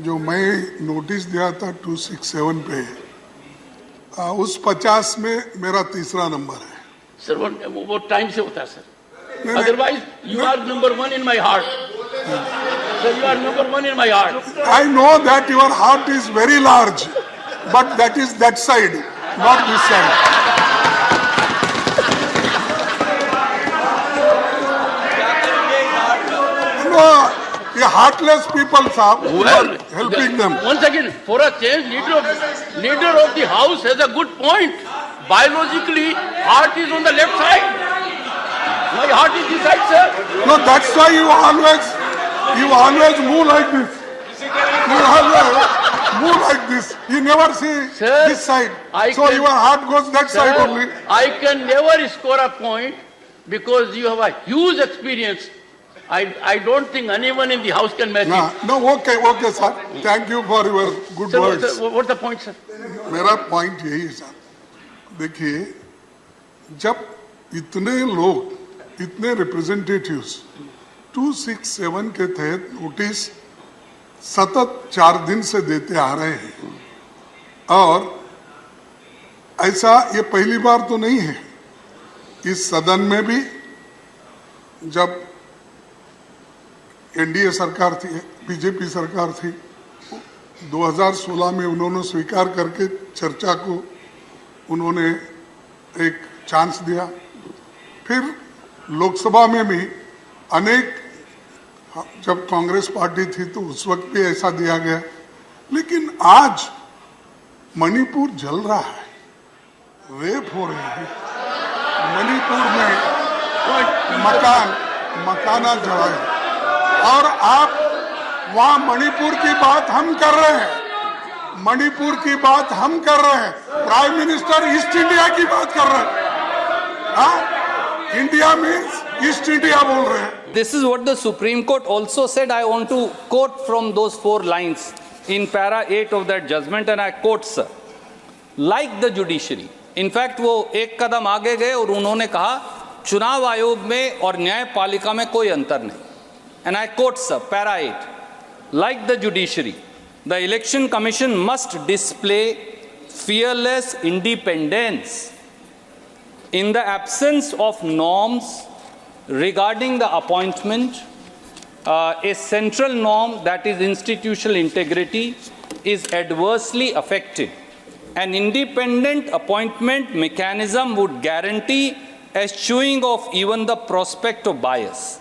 जो मैं नोटिस दिया था 267 पे, उस 50 में मेरा तीसरा नंबर है। सर वो टाइम से होता है sir, otherwise you are number 1 in my heart. Sir you are number 1 in my heart. I know that your heart is very large, but that is that side, not this side. No, ये heartless people, साहब, you are helping them. Once again, for a change, leader of the house has a good point. Biologically, heart is on the left side. My heart is this side, sir. No, that's why you always move like this. You always move like this. You never see Sir, this side. So your heart goes that side Sir, only. I can never score a point because you have a huge experience. I don't think anyone in the house can match it. No, okay, sir. Thank you for your good Sir, words. what's the point, sir? मेरा point यही है sir, देखिए, जब इतने लोग, इतने representatives 267 के तहत नोटिस सतत 4 दिन से देते आ रहे हैं, और ऐसा ये पहली बार तो नहीं है। इस सदन में भी जब एनडीए सरकार थी, बीजेपी सरकार थी, 2016 में उन्होंने स्वीकार करके चर्चा को उन्होंने एक चांस दिया। फिर लोकसभा में भी अनेक, जब कांग्रेस पार्टी थी तो उस वक्त भी ऐसा दिया गया। लेकिन आज मणिपुर जल रहा है, रेप हो रहे हैं, मणिपुर में मकाना जलाए, और आप वहां मणिपुर की बात हम कर रहे हैं, मणिपुर की बात हम कर रहे हैं, प्राइम मिनिस्टर ईस्ट इंडिया की बात कर रहे हैं। हाँ, इंडिया मीन्स ईस्ट इंडिया बोल रहे हैं। This is what the Supreme Court also said. I want to quote from those 4 lines in para 8 of that judgment, and I quote, sir, like the judiciary. In fact, वो एक कदम आगे गए और उन्होंने कहा चुनाव आयोग में और न्यायपालिका में कोई अंतर नहीं। And I quote, sir, para 8, like the judiciary, the Election Commission must display fearless independence in the absence of norms regarding the appointment. A central norm, that is institutional integrity, is adversely affected. An independent appointment mechanism would guarantee eschewing of even the prospect of bias.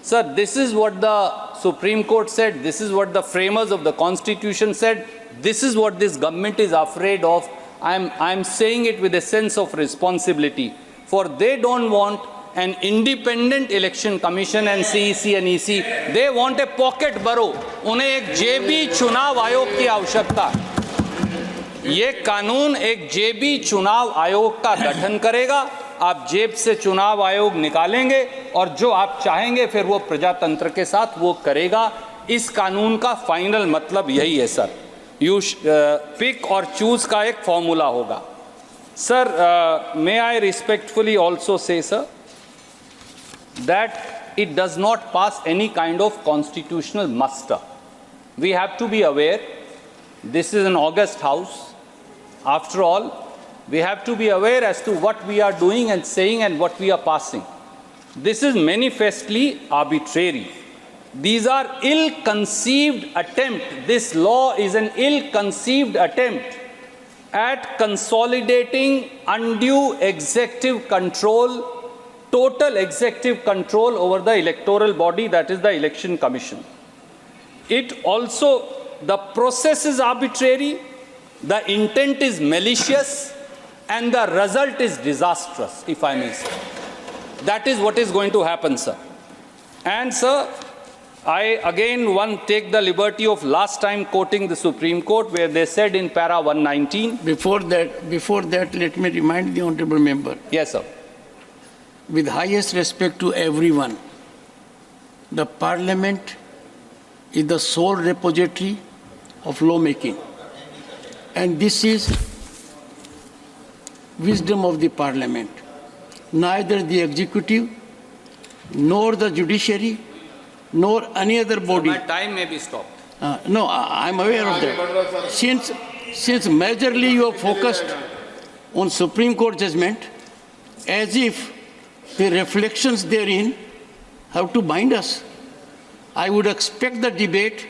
Sir, this is what the Supreme Court said. This is what the framers of the Constitution said. This is what this government is afraid of. I'm saying it with a sense of responsibility. For they don't want an independent election commission and CEC and EC. They want a pocket borough. उन्हें एक जेबी चुनाव आयोग की आवश्यकता है। ये कानून एक जेबी चुनाव आयोग का गठन करेगा। आप जेब से चुनाव आयोग निकालेंगे और जो आप चाहेंगे फिर वो प्रजातंत्र के साथ वो करेगा। इस कानून का फाइनल मतलब यही है सर। यू पिक और चूज का एक फॉर्मूला होगा। Sir, may I respectfully also say sir that it does not pass any kind of constitutional muster. We have to be aware, this is an august house. After all, we have to be aware as to what we are doing and saying and what we are passing. This is manifestly arbitrary. These are ill-conceived attempt. This law is an ill-conceived attempt at consolidating undue executive control, total executive control over the electoral body, that is the Election Commission. It also, the process is arbitrary, the intent is malicious, and the result is disastrous, if I may say. That is what is going to happen, sir. And, sir, I again take the liberty of last time quoting the Supreme Court where they said in para 119. Before that, let me remind the honorable member. Yes, sir. With highest respect to everyone, the Parliament is the sole repository of lawmaking. And this is wisdom of the Parliament. Neither the executive, nor the judiciary, nor any other body. So my time may be stopped. No, I'm aware of that. Since majorly you are focused on Supreme Court judgment, as if the reflections therein have to bind us, I would expect the debate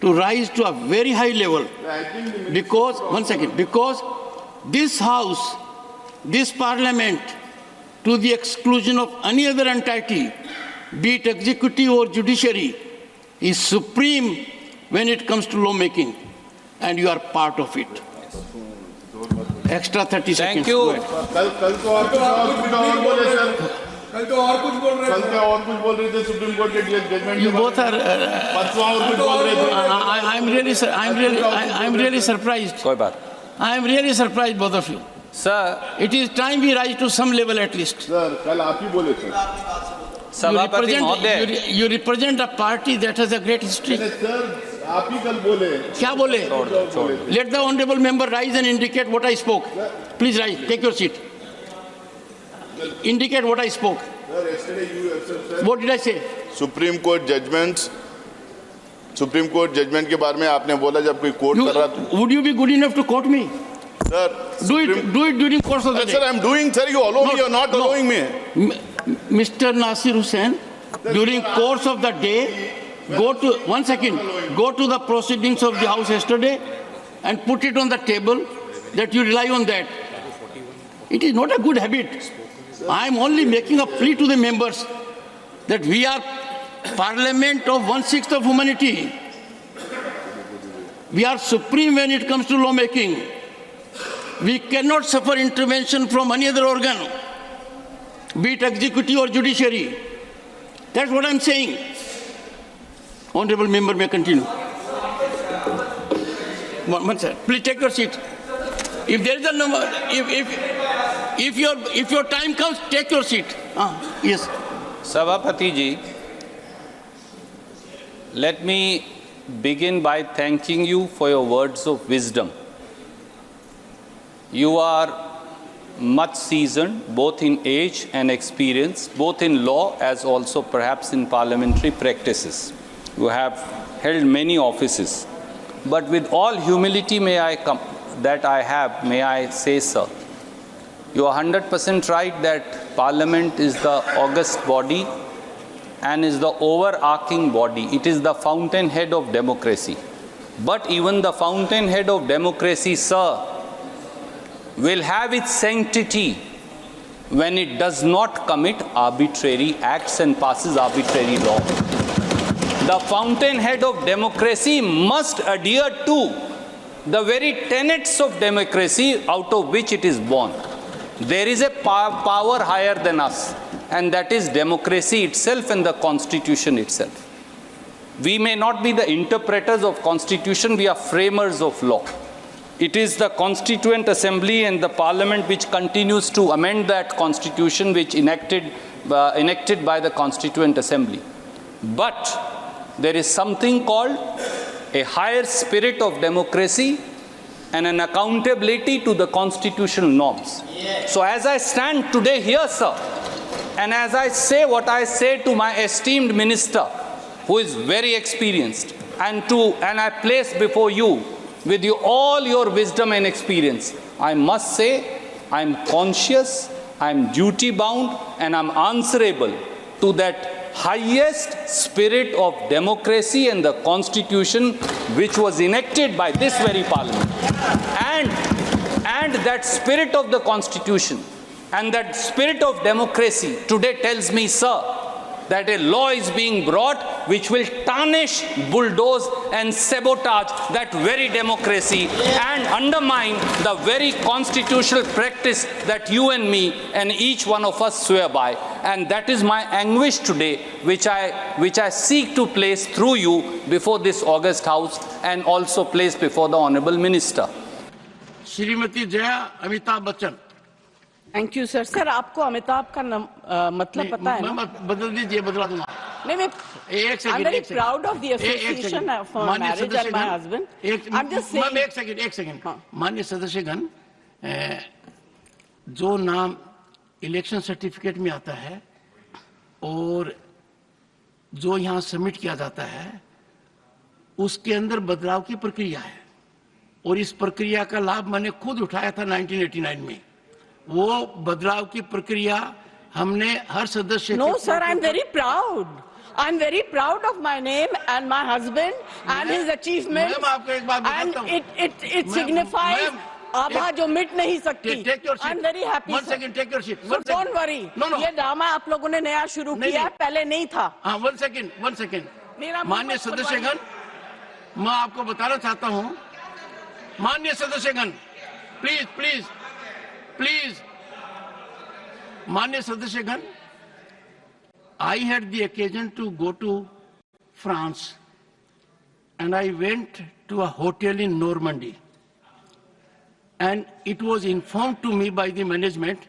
to rise to a very high level. Because, one second, because this House, this Parliament, to the exclusion of any other entity, be it executive or judiciary, is supreme when it comes to lawmaking, and you are part of it. Extra 30 seconds. Thank you. कल तो और कुछ बोले sir, कल तो और कुछ बोल रहे थे, कल तो और कुछ बोल रहे थे सुप्रीम कोर्ट के जजमेंट You both are. परसों और कुछ बोल रहे थे. I'm really surprised. कोई बात. I am really surprised, both of you. Sir, It is time we rise to some level at least. Sir कल आप ही बोले थे. सभापति महोदय. You represent a party that has a great history. Sir आप ही कल बोले. क्या बोले? Let the honorable member rise and indicate what I spoke. Please rise. Take your seat. Indicate what I spoke. Sir, yesterday you have said What did I say? Supreme court judgment के बारे में आपने बोला जब कोई court कर रहा था. Would you be good enough to quote me? Sir, Do it during course of the Sir, day. I'm doing. Sir, you allow me. You're not No. allowing me. Mr. Nasir Hussain, during course of the day, go to the proceedings of the House yesterday and put it on the table that you rely on that. It is not a good habit. I am only making a plea to the members that we are parliament of 1/6 of humanity. We are supreme when it comes to lawmaking. We cannot suffer intervention from any other organ, be it executive or judiciary. That's what I'm saying. Honorable member may continue. One sir, please take your seat. If there is a number, if your time comes, take your seat. Yes. सभापति जी, let me begin by thanking you for your words of wisdom. You are much seasoned, both in age and experience, both in law as also perhaps in parliamentary practices. You have held many offices. But with all humility may I say, sir, you are 100% right that Parliament is the august body and is the overarching body. It is the fountainhead of democracy. But even the fountainhead of democracy, sir, will have its sanctity when it does not commit arbitrary acts and passes arbitrary law. The fountainhead of democracy must adhere to the very tenets of democracy out of which it is born. There is a power higher than us, and that is democracy itself and the Constitution itself. We may not be the interpreters of Constitution, we are framers of law. It is the Constituent Assembly and the Parliament which continues to amend that Constitution which enacted by the Constituent Assembly. But there is something called a higher spirit of democracy and an accountability to the constitutional norms. So as I stand today here, sir, and as I say what I say to my esteemed minister, who is very experienced, and I place before you with all your wisdom and experience, I must say I am conscious, I am duty bound, and I am answerable to that highest spirit of democracy and the Constitution which was enacted by this very Parliament. And that spirit of the Constitution and that spirit of democracy today tells me, sir, that a law is being brought which will tarnish, bulldoze and sabotage that very democracy and undermine the very constitutional practice that you and me and each one of us swear by. And that is my anguish today, which I seek to place through you before this august House and also place before the Honorable Minister. Shrimati Jaya Amitabh Bachchan. Thank you sir. Sir आपको अमिताभ का मतलब पता है ना? बदल दीजिए, बदला दूंगा. नहीं, मैं एक second, I'm very proud of the association for marriage and my husband. I'm just saying. एक सेकंड. माननीय सदस्यगण, जो नाम इलेक्शन सर्टिफिकेट में आता है और जो यहाँ सबमिट किया जाता है, उसके अंदर बदलाव की प्रक्रिया है और इस प्रक्रिया का लाभ मैंने खुद उठाया था 1989 में। वो बदलाव की प्रक्रिया हमने हर सदस्य No, sir, I'm very proud. I'm very proud of my name and my husband and his achievements. Ma'am, आपको एक बात बताता हूं। And it signifies आभा जो मिट नहीं सकती। Take your seat. I'm very happy. One sir. second, take your seat. So One don't second. worry. No. ये ड्रामा आप लोगों ने नया शुरू किया है, पहले नहीं था। हाँ, one second. मेरा माननीय सदस्यगण, मैं आपको बताना चाहता हूं, माननीय सदस्यगण, प्लीज, माननीय सदस्यगण, I had the occasion to go to France and I went to a hotel in Normandy. And it was informed to me by the management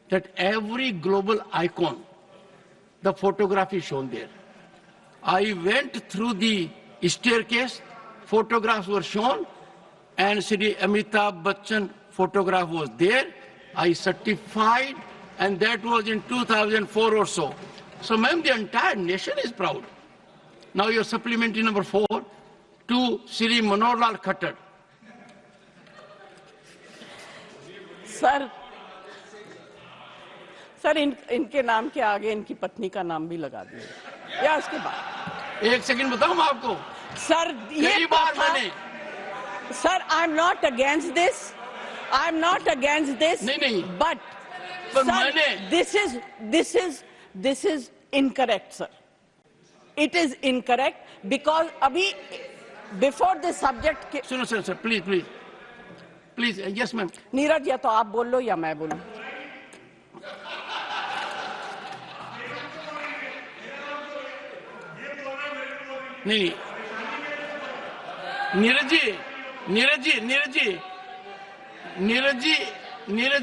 that every global icon, the photograph is shown there. I went through the staircase, photographs were shown, and Shri Amitabh Bachchan photograph was there. I certified, and that was in 2004 or so. So, ma'am, the entire nation is proud. Now, your supplementary number 4 to Shri Manohar Lal Khattar. Sir इनके नाम के आगे इनकी पत्नी का नाम भी लगा दिया या उसके बाद। एक सेकंड बताऊं मैं आपको। सर ये कई बार मैंने sir I am not against this नहीं but this is incorrect sir. It is incorrect because अभी बिफोर दिस सब्जेक्ट के सुनो sir please yes ma'am. Neeraj या तो आप बोल लो या मैं बोलूं। नहीं नीरज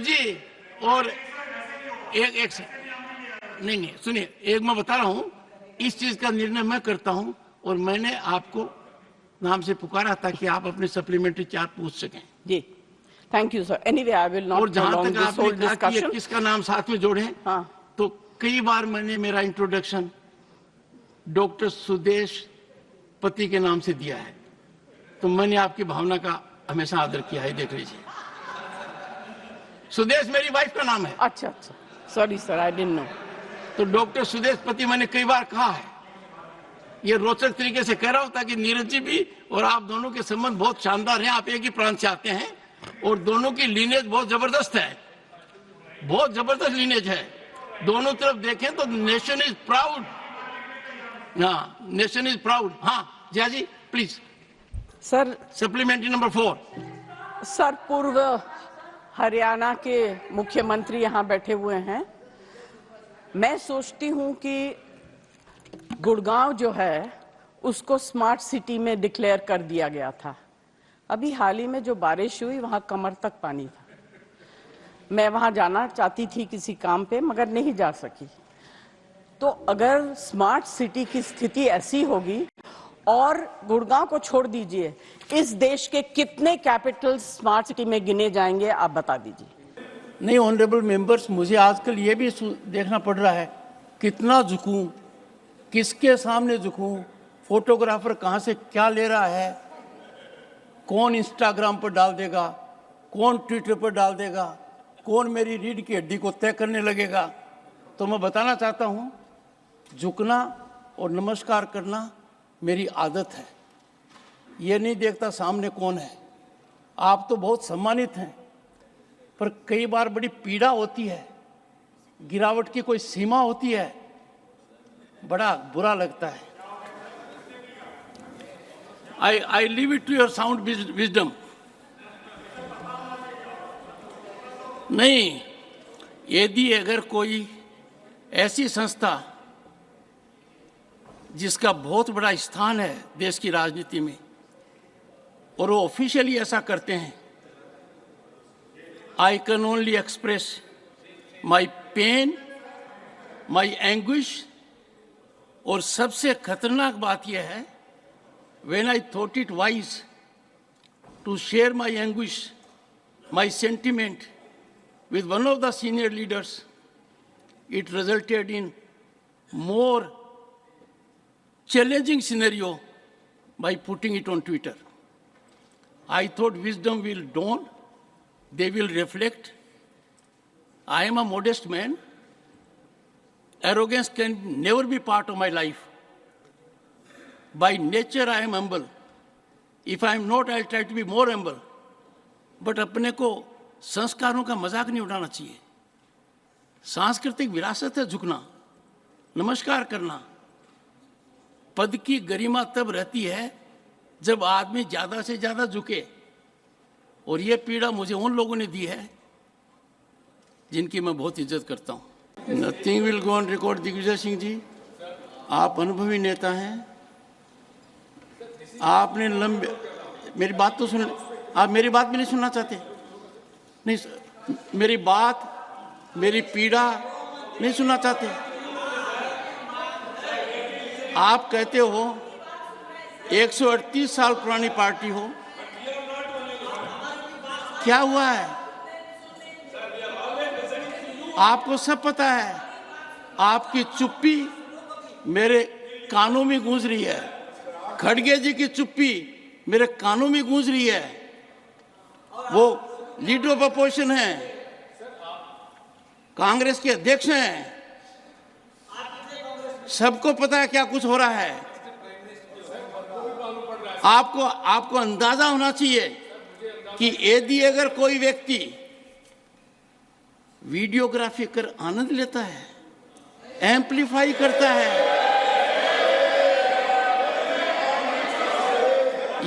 जी और एक नहीं सुनिए, एक मैं बता रहा हूं, इस चीज का निर्णय मैं करता हूं और मैंने आपको नाम से पुकारा ताकि आप अपने सप्लीमेंट्री चार्ट पूछ सकें। जी thank you sir. Anyway I will not और जहां तक आपने कहा कि डिस्कशन किसका नाम साथ में जोड़े, हाँ। तो कई बार मैंने मेरा इंट्रोडक्शन डॉक्टर सुदेश पति के नाम से दिया है, तो मैंने आपकी भावना का हमेशा आदर किया है। देख लीजिए, सुदेश मेरी वाइफ का नाम है। अच्छा sorry sir, I didn't know. तो डॉक्टर सुदेश पति मैंने कई बार कहा है। ये रोचक तरीके से कह रहा हूं ताकि नीरज जी भी और आप दोनों के संबंध बहुत शानदार हैं। आप एक ही प्रांत से आते हैं और दोनों की लीनेज बहुत जबरदस्त है, बहुत जबरदस्त लीनेज है। दोनों तरफ देखें तो नेशन इज प्राउड। हाँ, नेशन इज प्राउड। हाँ Jaya ji please. Sir supplementary number 4। Sir पूर्व हरियाणा के मुख्यमंत्री यहाँ बैठे हुए हैं। मैं सोचती हूँ कि गुड़गांव जो है उसको स्मार्ट सिटी में डिक्लेयर कर दिया गया था। अभी हाल ही में जो बारिश हुई वहां कमर तक पानी था। मैं वहां जाना चाहती थी किसी काम पे मगर नहीं जा सकी। तो अगर स्मार्ट सिटी की स्थिति ऐसी होगी, और गुड़गांव को छोड़ दीजिए, इस देश के कितने कैपिटल स्मार्ट सिटी में गिने जाएंगे आप बता दीजिए। नहीं ऑनरेबल मेंबर्स, मुझे आजकल ये भी देखना पड़ रहा है कितना झुकूं, किसके सामने झुकूं, फोटोग्राफर कहाँ से क्या ले रहा है, कौन इंस्टाग्राम पर डाल देगा, कौन ट्विटर पर डाल देगा, कौन मेरी रीढ़ की हड्डी को तय करने लगेगा। तो मैं बताना चाहता हूँ, झुकना और नमस्कार करना मेरी आदत है। ये नहीं देखता सामने कौन है। आप तो बहुत सम्मानित हैं, पर कई बार बड़ी पीड़ा होती है, गिरावट की कोई सीमा होती है, बड़ा बुरा लगता है। I leave it to your sound wisdom. नहीं, यदि अगर कोई ऐसी संस्था जिसका बहुत बड़ा स्थान है देश की राजनीति में और वो ऑफिशियली ऐसा करते हैं, I can only express my pain, my anguish, और सबसे खतरनाक बात यह है, when I thought it wise to share my anguish, my sentiment with one of the senior leaders, it resulted in more challenging scenario by putting it on Twitter. I thought wisdom will dawn, they will reflect. I am a modest man. Arrogance can never be part of my life. By nature, I am humble. If I am not, I'll try to be more humble. But अपने को संस्कारों का मजाक नहीं उड़ाना चाहिए. सांस्कृतिक विरासत है झुकना, नमस्कार करना. पद की गरिमा तब रहती है जब आदमी ज्यादा से ज्यादा झुके. और ये पीड़ा मुझे उन लोगों ने दी है जिनकी मैं बहुत इज्जत करता हूँ. Nothing will go on record. Digvijaya Singh ji, आप अनुभवी नेता हैं. आपने लंबे, मेरी बात तो सुन, आप मेरी बात भी नहीं सुनना चाहते. नहीं, मेरी बात, मेरी पीड़ा नहीं सुनना चाहते. आप कहते हो 138 साल पुरानी पार्टी हो. क्या हुआ है? आपको सब पता है. आपकी चुप्पी मेरे कानों में गूंज रही है. खड़गे जी की चुप्पी मेरे कानों में गूंज रही है. वो लीडर ऑफ अपोजिशन है, कांग्रेस के अध्यक्ष हैं. सबको पता है क्या कुछ हो रहा है. आपको अंदाजा होना चाहिए कि यदि अगर कोई व्यक्ति वीडियोग्राफी कर आनंद लेता है, एम्पलीफाई करता है,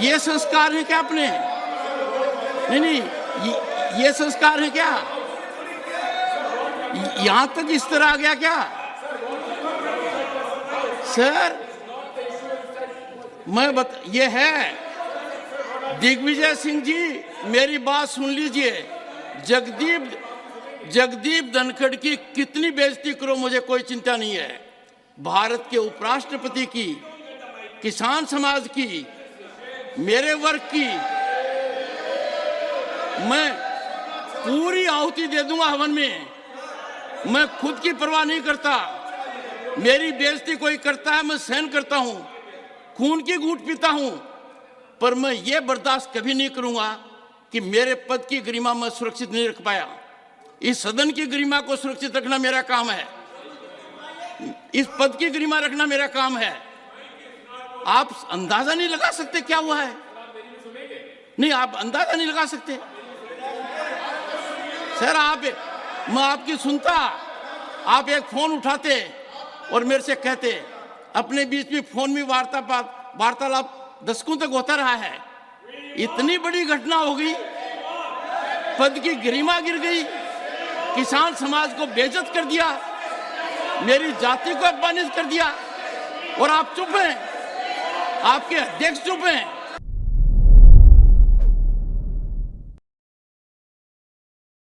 ये संस्कार है क्या अपने? नहीं, ये संस्कार है क्या? यहां तक इस तरह आ गया क्या? सर, ये है. दिग्विजय सिंह जी, मेरी बात सुन लीजिए. जगदीप धनखड़ की कितनी बेइज्जती करो, मुझे कोई चिंता नहीं है. भारत के उपराष्ट्रपति की, किसान समाज की, मेरे वर्ग की मैं पूरी आहुति दे दूंगा हवन में. मैं खुद की परवाह नहीं करता. मेरी बेइज्जती कोई करता है, मैं सहन करता हूं, खून की घूंट पीता हूं. पर मैं ये बर्दाश्त कभी नहीं करूंगा कि मेरे पद की गरिमा मैं सुरक्षित नहीं रख पाया. इस सदन की गरिमा को सुरक्षित रखना मेरा काम है. इस पद की गरिमा रखना मेरा काम है. आप अंदाजा नहीं लगा सकते क्या हुआ है. नहीं, आप अंदाजा नहीं लगा सकते. सर, मैं आपकी सुनता, आप एक फोन उठाते और मेरे से कहते. अपने बीच में फोन में वार्तालाप दशकों तक होता रहा है. इतनी बड़ी घटना हो गई, पद की गरिमा गिर गई, किसान समाज को बेइज्जत कर दिया, मेरी जाति को अपमानित कर दिया, और आप चुप हैं. आपके अध्यक्ष चुप हैं.